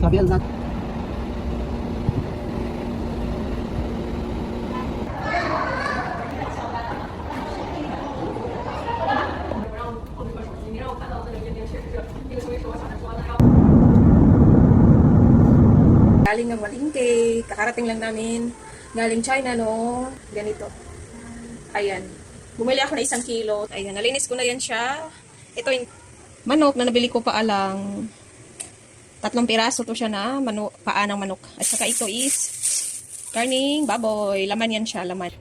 小辫子呢？Galing ng Malingke, kakarating lang namin. Galing China, no? Ganito. Ayan. Bumili ako na 1 kilo. Ayan, nalinis ko na yan siya. Ito yung manok na nabili ko pa alang 3 piraso to siya na paa ng manok. At saka ito is karning baboy. Laman yan siya, laman.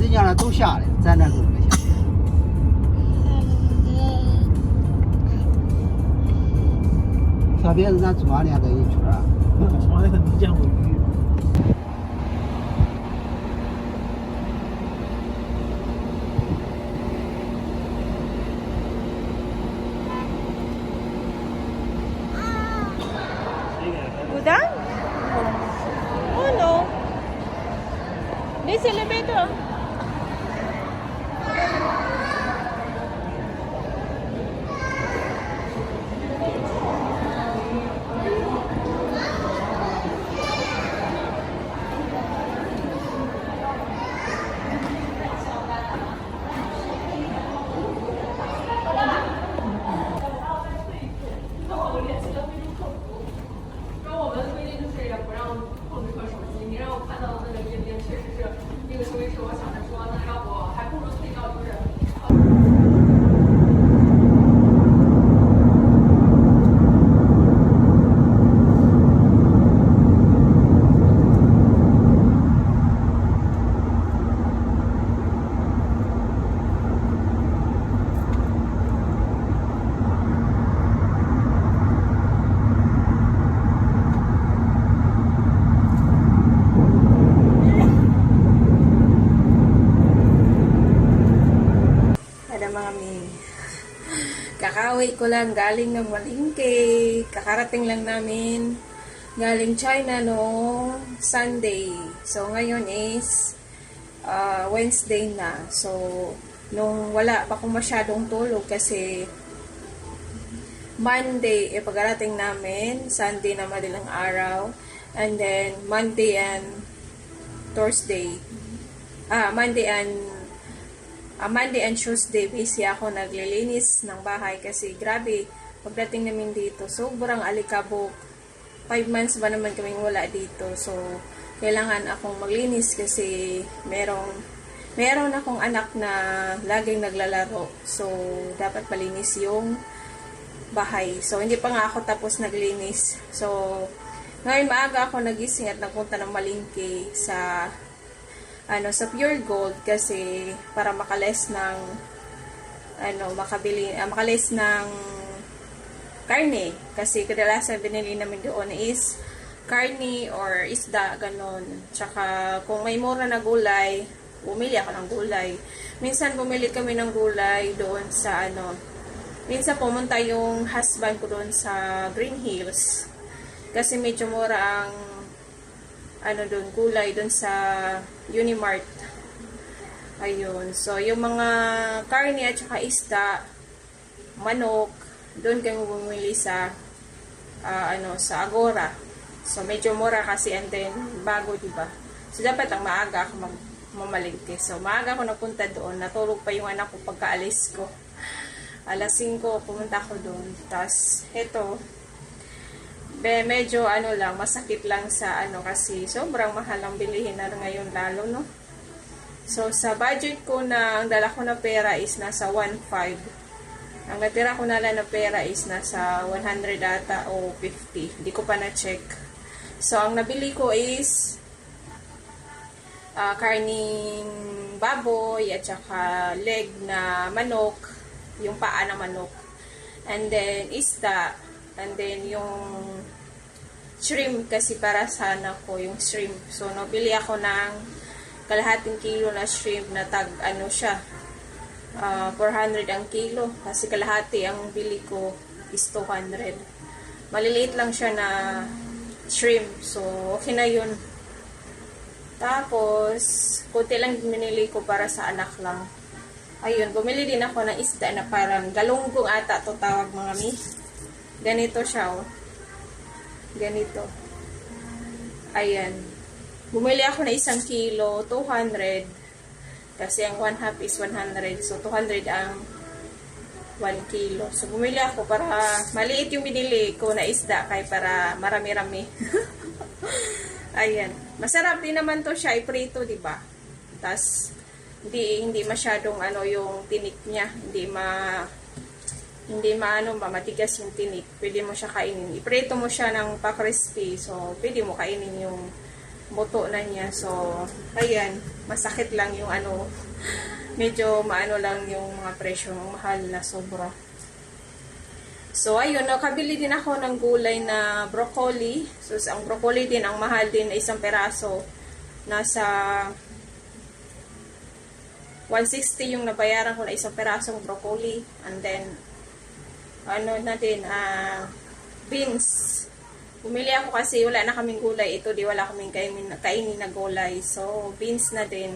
人家那都下来，咱这都没下。小辫子咱昨天这一圈儿，从来没见过鱼。Udang? Oh no. This elevator. Kakauwi ko lang galing ng Malingke. Kakarating lang namin galing China no Sunday. So ngayon is Wednesday na. So nung wala pa akong masyadong tulog kasi Monday pagkarating namin, Sunday na madalang araw, and then Monday and Thursday. Monday and Tuesday, busy ako naglilinis ng bahay kasi grabe, pagdating namin dito, sobrang alikabok. 5 months ba naman kaming wala dito. So, kailangan akong maglinis kasi meron akong anak na laging naglalaro. So, dapat malinis yung bahay. So, hindi pa nga ako tapos naglinis. So, ngayon maaga ako nagising at nagpunta ng Malingke sa Pure Gold kasi para makales ng makales ng karne kasi kadalasan binili namin doon is karne or isda ganon. Tsaka kung may mura na gulay, bumili ako ng gulay. Minsan bumili kami ng gulay doon sa minsan pumunta yung husband ko doon sa Green Hills kasi medyo mura ang doon, gulay doon sa Unimart. Ayun. So, yung mga karne at saka isda, manok, doon kayo bumili sa sa Agora. So, medyo mura kasi and then bago, diba? So, dapat ang maaga ako mamalingke. So, maaga ako napunta doon. Natulog pa yung anak ko pagkaalis ko. Alas 5, pumunta ako doon. Tapos, eto, medyo lang, masakit lang sa kasi sobrang mahal ang bilihin na ngayon lalo, no? So, sa budget ko na, ang dala ko na pera is nasa 1.5. Ang natira ko na lang na pera is nasa 100 ata o 50. Hindi ko pa na-check. So, ang nabili ko is karning baboy at saka leg na manok, yung paa na manok. and then isda, and then yung shrimp kasi para sa anak ko, yung shrimp. So, nabili ako ng kalahating kilo na shrimp na ano siya, 400 ang kilo. Kasi kalahati ang bili ko is 200. Maliliit lang siya na shrimp. So, okay na yun. Tapos, kunti lang binili ko para sa anak lang. Ayun, bumili din ako ng isda na parang galunggong ata to tawag mga mi. Ganito siya, oh. Ganito. Ayan. Bumili ako na 1 kilo, 200. Kasi ang 1/2 is 100. So, 200 ang 1 kilo. So, bumili ako para maliit yung binili ko na isda kaya para marami-rami. Ayan. Masarap din naman to siya, iprito, di ba? Tas hindi masyadong ano yung tinik niya, hindi matigas yung tinik. Pwede mo siya kainin. Iprito mo siya ng pa-crispy. So, pwede mo kainin yung buto na niya. So, ayan, masakit lang yung ano, medyo maano lang yung mga presyo, mahal na sobra. So, ayun, nakabili din ako ng gulay na broccoli. So, ang broccoli din, ang mahal din na 1 peraso. Nasa 160 yung nabayaran ko na 1 perasong broccoli. And then, ano na din, beans. Bumili ako kasi wala na kaming gulay. Ito, di wala kaming kainin na gulay. So, beans na din.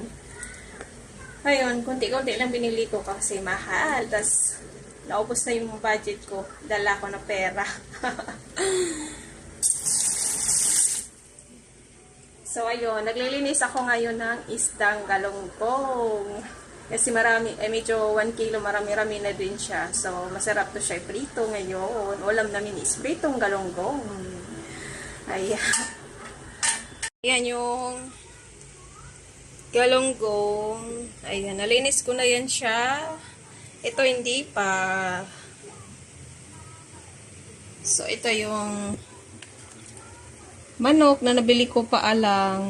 Ayun, kunti-kunti lang binili ko kasi mahal. Tas, naubos na yung budget ko. Dala ko na pera. So, ayun. Naglilinis ako ngayon ng isdang galunggong. Kasi medyo 1 kilo, marami-rami na din siya. So, masarap to siya prito ngayon. Ulam namin is pritong galunggong. Ayan. Ayan yung galunggong. Ayan. Nalinis ko na yan siya. Ito hindi pa. So, ito yung manok na nabili ko pa alang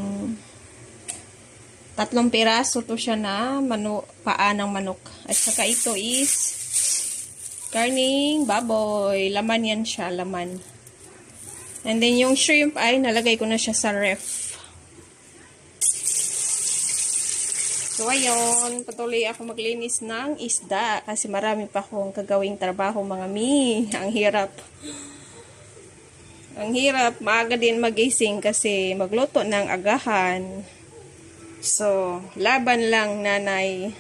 3 piraso to siya na paa ng manok. At saka ito is karning baboy. Laman yan siya, laman. And then yung shrimp ay nalagay ko na siya sa ref. So, ayun, patuloy ako maglinis ng isda kasi marami pa akong kagawing trabaho, mga mi. Ang hirap. Ang hirap, maaga din magising kasi magluto ng agahan. So, laban lang, nanay.